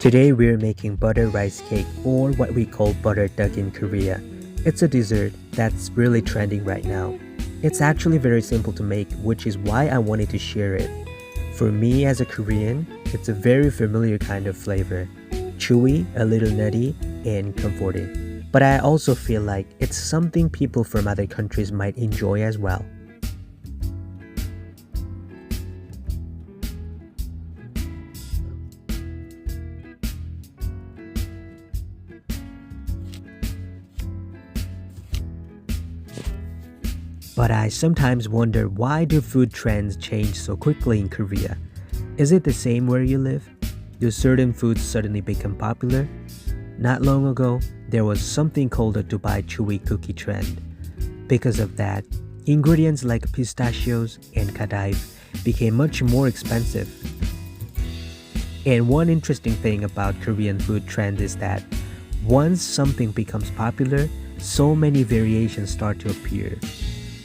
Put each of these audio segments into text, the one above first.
Today we're making butter rice cake, or what we call butter tteok in Korea. It's a dessert that's really trending right now. It's actually very simple to make, which is why I wanted to share it. For me as a Korean, it's a very familiar kind of flavor. Chewy, a little nutty, and comforting. But I also feel like it's something people from other countries might enjoy as well. But I sometimes wonder, why do food trends change so quickly in Korea? Is it the same where you live? Do certain foods suddenly become popular? Not long ago, there was something called a Dubai chewy cookie trend. Because of that, ingredients like pistachios and kadaiv became much more expensive. And one interesting thing about Korean food trend is that once something becomes popular, so many variations start to appear.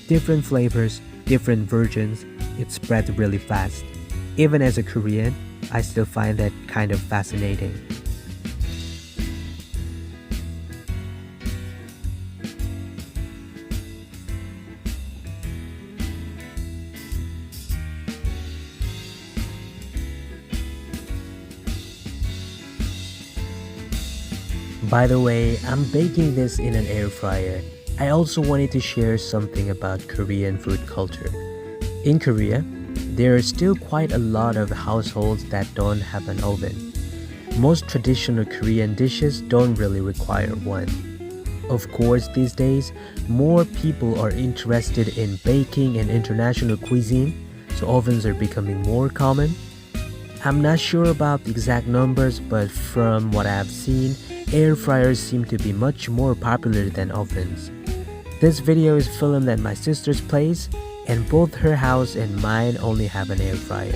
Different flavors, different versions, it spreads really fast. Even as a Korean, I still find that kind of fascinating. By the way, I'm baking this in an air fryer. I also wanted to share something about Korean food culture. In Korea, there are still quite a lot of households that don't have an oven. Most traditional Korean dishes don't really require one. Of course, these days, more people are interested in baking and international cuisine, so ovens are becoming more common. I'm not sure about the exact numbers, but from what I've seen, air fryers seem to be much more popular than ovens. This video is filmed at my sister's place, and both her house and mine only have an air fryer.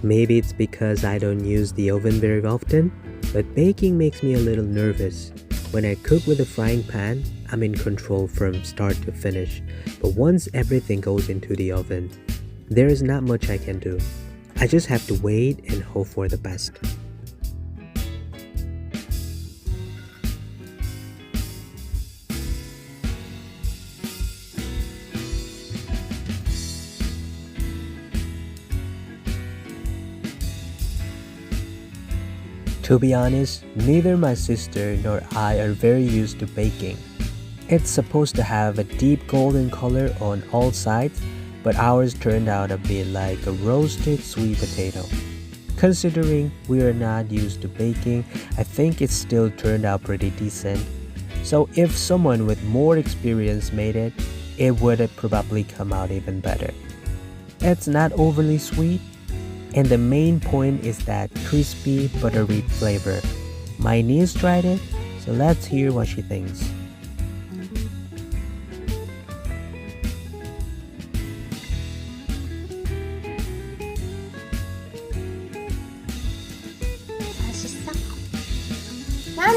Maybe it's because I don't use the oven very often, but baking makes me a little nervous. When I cook with a frying pan, I'm in control from start to finish, but once everything goes into the oven, there is not much I can do. I just have to wait and hope for the best. To be honest, neither my sister nor I are very used to baking. It's supposed to have a deep golden color on all sides, but ours turned out a bit like a roasted sweet potato. Considering we are not used to baking, I think it still turned out pretty decent. So if someone with more experience made it, it would have probably come out even better. It's not overly sweet, and the main point is that crispy, buttery flavor. My niece tried it, so let's hear what she thinks. 맛있어? 난